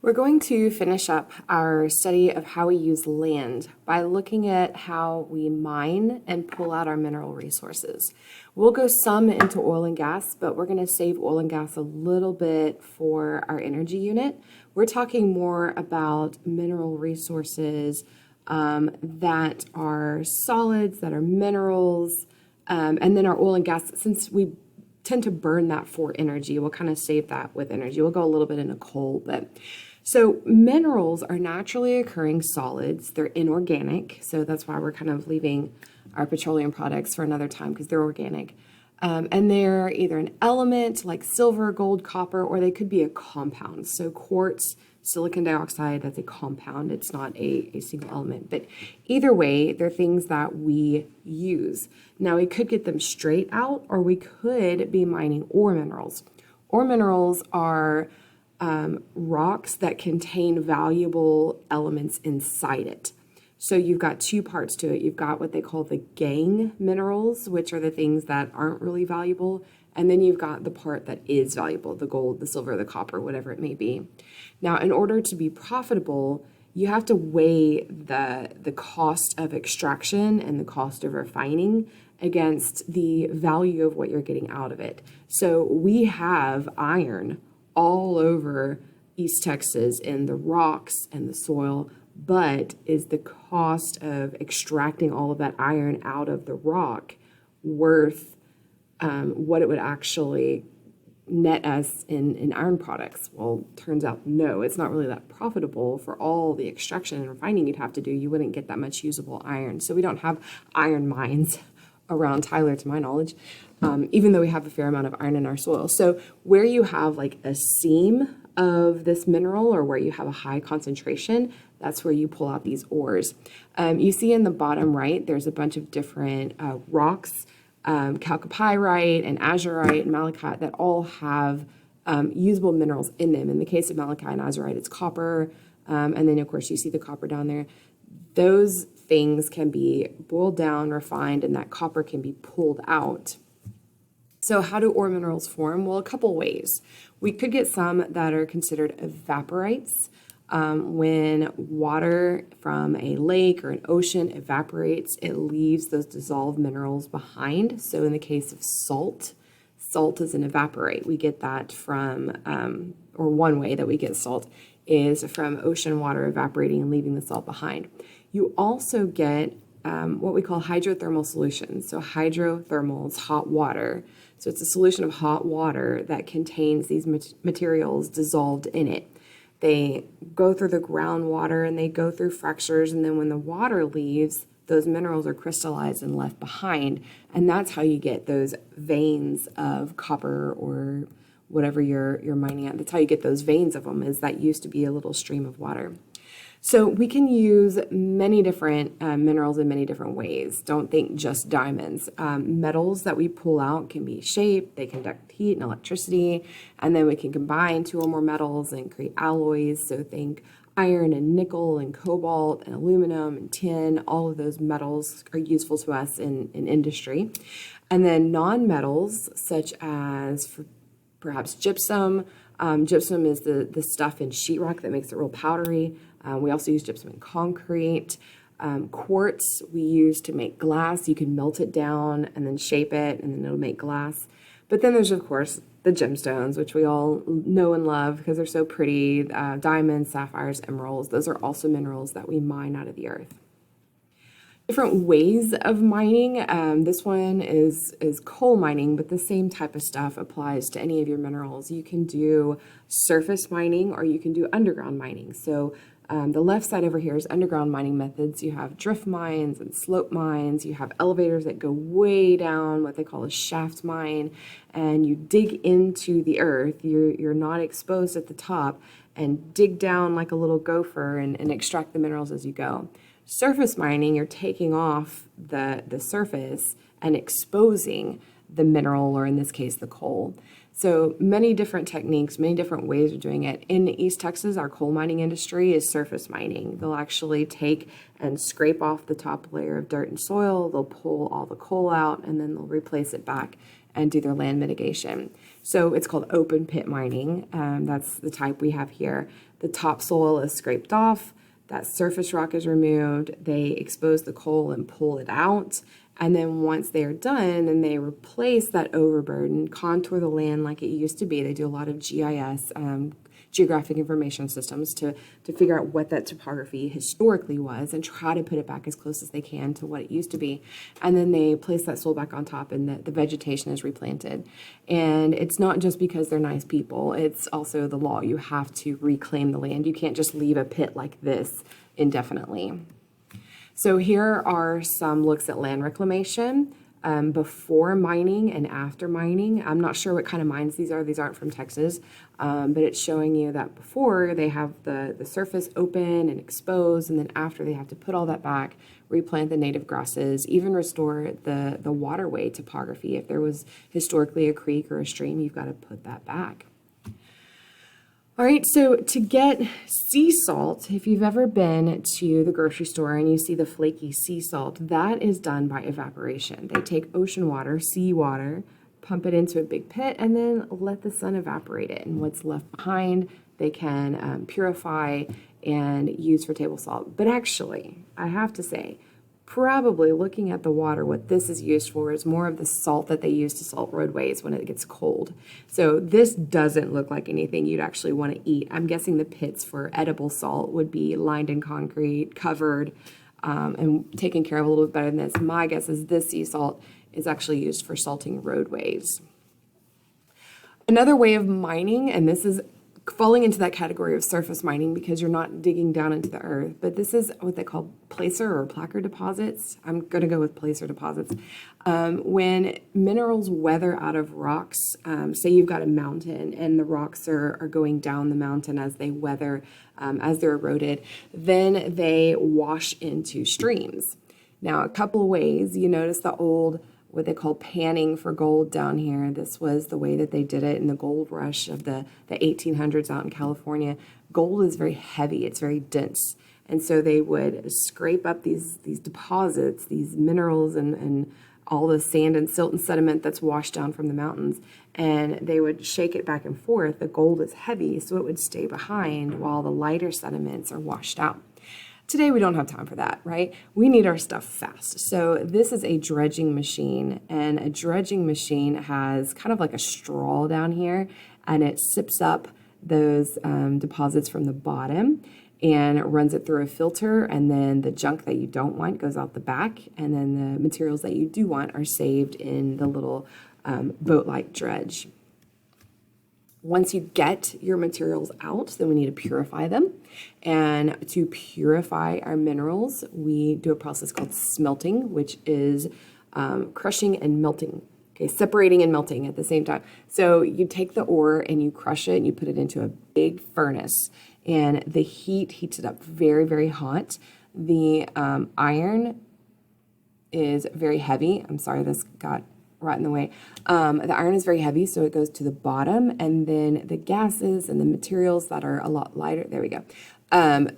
We're going to finish up our study of how we use land by looking at how we mine and pull out our mineral resources. We'll go some into oil and gas, but we're going to save oil and gas a little bit for our energy unit. We're talking more about mineral resources that are solids, that are minerals, and then our oil and gas, since we tend to burn that for energy, we'll kind of save that with energy. We'll go a little bit into coal, but so minerals are naturally occurring solids. They're inorganic, so that's why we're kind of leaving our petroleum products for another time because they're organic. And they're either an element like silver, gold, copper, or they could be a compound. So quartz, silicon dioxide, that's a compound. It's not a single element. But either way, they're things that we use. Now, we could get them straight out, or we could be mining ore minerals. Ore minerals are rocks that contain valuable elements inside it. So you've got two parts to it. You've got what they call the gangue minerals, which are the things that aren't really valuable. And then you've got the part that is valuable, the gold, the silver, the copper, whatever it may be. Now, in order to be profitable, you have to weigh the cost of extraction and the cost of refining against the value of what you're getting out of it. So we have iron all over East Texas in the rocks and the soil, but is the cost of extracting all of that iron out of the rock worth what it would actually net us in iron products? Well, turns out no, it's not really that profitable for all the extraction and refining you'd have to do. You wouldn't get that much usable iron. So we don't have iron mines around Tyler, to my knowledge, even though we have a fair amount of iron in our soil. So where you have like a seam of this mineral or where you have a high concentration, that's where you pull out these ores. You see in the bottom right, there's a bunch of different rocks, chalcopyrite and azurite and malachite that all have usable minerals in them. In the case of malachite and azurite, it's copper. And then, of course, you see the copper down there. Those things can be boiled down, refined, and that copper can be pulled out. So how do ore minerals form? Well, a couple ways. We could get some that are considered evaporites. When water from a lake or an ocean evaporates, it leaves those dissolved minerals behind. So in the case of salt, salt is an evaporite. We get that from, or one way that we get salt is from ocean water evaporating and leaving the salt behind. You also get what we call hydrothermal solutions. So hydrothermal is hot water. So it's a solution of hot water that contains these materials dissolved in it. They go through the groundwater and they go through fractures, and then when the water leaves, those minerals are crystallized and left behind, and that's how you get those veins of copper or whatever you're mining at. That's how you get those veins of them, is that used to be a little stream of water. So we can use many different minerals in many different ways. Don't think just diamonds. Metals that we pull out can be shaped, they conduct heat and electricity, and then we can combine two or more metals and create alloys. So think iron and nickel and cobalt and aluminum and tin. All of those metals are useful to us in industry. And then non-metals such as perhaps gypsum. Gypsum is the stuff in sheetrock that makes it real powdery. We also use gypsum in concrete. Quartz we use to make glass. You can melt it down and then shape it, and then it'll make glass. But then there's, of course, the gemstones, which we all know and love because they're so pretty. Diamonds, sapphires, emeralds. Those are also minerals that we mine out of the earth. Different ways of mining. This one is coal mining, but the same type of stuff applies to any of your minerals. You can do surface mining or you can do underground mining. So the left side over here is underground mining methods. You have drift mines and slope mines. You have elevators that go way down, what they call a shaft mine, and you dig into the earth. You're not exposed at the top, and dig down like a little gopher and extract the minerals as you go. Surface mining, you're taking off the surface and exposing the mineral, or in this case, the coal. So many different techniques, many different ways of doing it. In East Texas, our coal mining industry is surface mining. They'll actually take and scrape off the top layer of dirt and soil. They'll pull all the coal out, and then they'll replace it back and do their land mitigation. So it's called open pit mining. That's the type we have here. The topsoil is scraped off, that surface rock is removed, they expose the coal and pull it out. And then once they're done and they replace that overburden, contour the land like it used to be, they do a lot of GIS, geographic information systems, to figure out what that topography historically was and try to put it back as close as they can to what it used to be. And then they place that soil back on top and the vegetation is replanted. And it's not just because they're nice people, it's also the law. You have to reclaim the land. You can't just leave a pit like this indefinitely. So here are some looks at land reclamation before mining and after mining. I'm not sure what kind of mines these are. These aren't from Texas, but it's showing you that before they have the surface open and exposed, and then after they have to put all that back, replant the native grasses, even restore the waterway topography. If there was historically a creek or a stream, you've got to put that back. All right, so to get sea salt, if you've ever been to the grocery store and you see the flaky sea salt, that is done by evaporation. They take ocean water, sea water, pump it into a big pit, and then let the sun evaporate it. And what's left behind, they can purify and use for table salt. But actually, I have to say, probably looking at the water, what this is used for is more of the salt that they use to salt roadways when it gets cold. So this doesn't look like anything you'd actually want to eat. I'm guessing the pits for edible salt would be lined in concrete, covered, and taken care of a little bit better than this. My guess is this sea salt is actually used for salting roadways. Another way of mining, and this is falling into that category of surface mining because you're not digging down into the earth, but this is what they call placer or placer deposits. I'm going to go with placer deposits. When minerals weather out of rocks, say you've got a mountain and the rocks are going down the mountain as they weather, as they're eroded, then they wash into streams. Now, a couple of ways. You notice the old what they call panning for gold down here. This was the way that they did it in the gold rush of the 1800s out in California. Gold is very heavy, it's very dense. And so they would scrape up these deposits, these minerals and all the sand and silt and sediment that's washed down from the mountains. And they would shake it back and forth. The gold is heavy, so it would stay behind while the lighter sediments are washed out. Today, we don't have time for that, right? We need our stuff fast. So this is a dredging machine, and a dredging machine has kind of like a straw down here, and it sips up those deposits from the bottom and runs it through a filter, and then the junk that you don't want goes out the back, and then the materials that you do want are saved in the little boat-like dredge. Once you get your materials out, then we need to purify them. And to purify our minerals, we do a process called smelting, which is crushing and melting. Okay, separating and melting at the same time. So you take the ore and you crush it and you put it into a big furnace. And the heat heats it up very, very hot. The iron is very heavy. I'm sorry, this got right in the way. The iron is very heavy, so it goes to the bottom, and then the gases and the materials that are a lot lighter, there we go,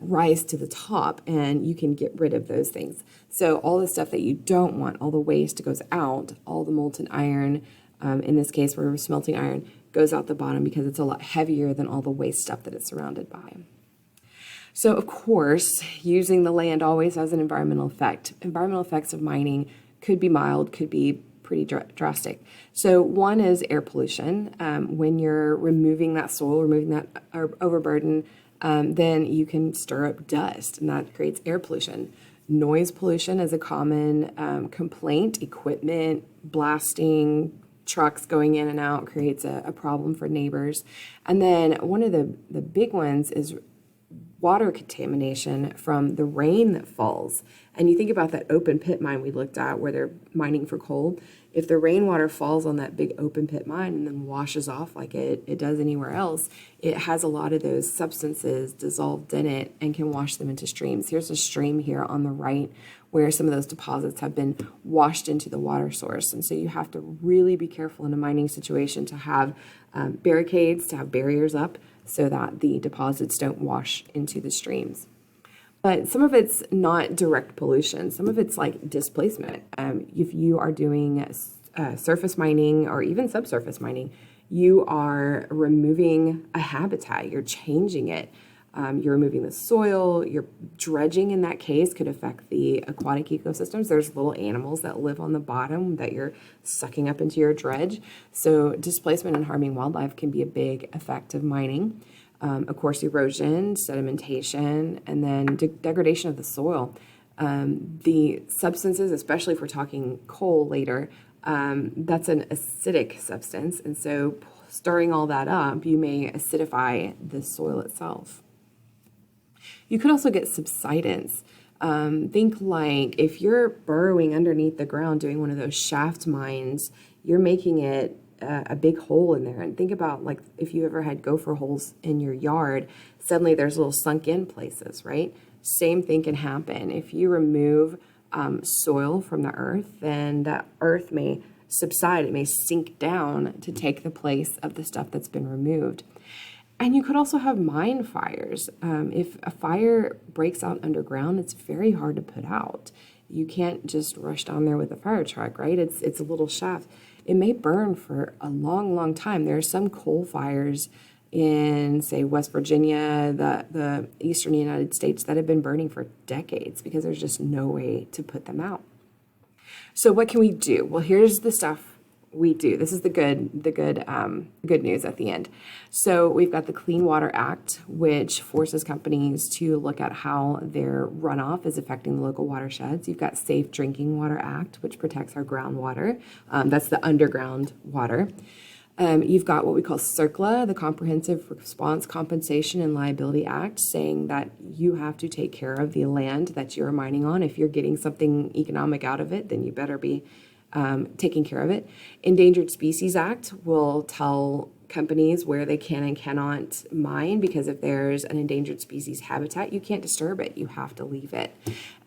rise to the top, and you can get rid of those things. So all the stuff that you don't want, all the waste goes out, all the molten iron, in this case we're smelting iron, goes out the bottom because it's a lot heavier than all the waste stuff that it's surrounded by. So of course, using the land always has an environmental effect. Environmental effects of mining could be mild, could be pretty drastic. So one is air pollution. When you're removing that soil, removing that overburden, then you can stir up dust, and that creates air pollution. Noise pollution is a common complaint. Equipment, blasting, trucks going in and out creates a problem for neighbors. And then one of the big ones is water contamination from the rain that falls. And you think about that open pit mine we looked at where they're mining for coal. If the rainwater falls on that big open pit mine and then washes off like it does anywhere else, it has a lot of those substances dissolved in it and can wash them into streams. Here's a stream here on the right where some of those deposits have been washed into the water source. And so you have to really be careful in a mining situation to have barricades, to have barriers up so that the deposits don't wash into the streams. But some of it's not direct pollution. Some of it's like displacement. If you are doing surface mining or even subsurface mining, You are removing a habitat, you're changing it. You're removing the soil, you're dredging in that case could affect the aquatic ecosystems. There's little animals that live on the bottom that you're sucking up into your dredge. So displacement and harming wildlife can be a big effect of mining. Of course, erosion, sedimentation, and then degradation of the soil. The substances, especially if we're talking coal later, that's an acidic substance. And so stirring all that up, you may acidify the soil itself. You could also get subsidence. Think like if you're burrowing underneath the ground doing one of those shaft mines, you're making it a big hole in there. And think about like if you ever had gopher holes in your yard, suddenly there's little sunk in places, right? Same thing can happen. If you remove soil from the earth, then that earth may subside, it may sink down to take the place of the stuff that's been removed. And you could also have mine fires. If a fire breaks out underground, it's very hard to put out. You can't just rush down there with a fire truck, right? It's a little shaft. It may burn for a long, long time. There are some coal fires in, say, West Virginia, the eastern United States that have been burning for decades because there's just no way to put them out. So what can we do? Well, here's the stuff we do. This is the good news at the end. So we've got the Clean Water Act, which forces companies to look at how their runoff is affecting the local watersheds. You've got Safe Drinking Water Act, which protects our groundwater. That's the underground water. You've got what we call CERCLA, the Comprehensive Response Compensation and Liability Act, saying that you have to take care of the land that you're mining on. If you're getting something economic out of it, then you better be taking care of it. Endangered Species Act will tell companies where they can and cannot mine, because if there's an endangered species habitat, you can't disturb it. You have to leave it.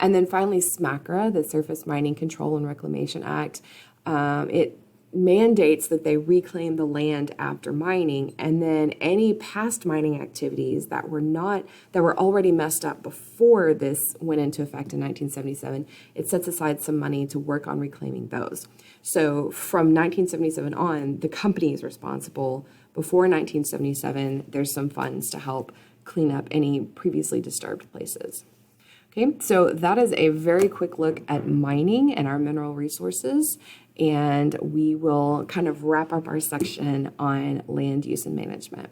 And then finally, SMCRA, the Surface Mining Control and Reclamation Act, it mandates that they reclaim the land after mining, and then any past mining activities that were already messed up before this went into effect in 1977, it sets aside some money to work on reclaiming those. So from 1977 on, the company is responsible. Before 1977, there's some funds to help clean up any previously disturbed places. Okay, so that is a very quick look at mining and our mineral resources, and we will kind of wrap up our section on land use and management.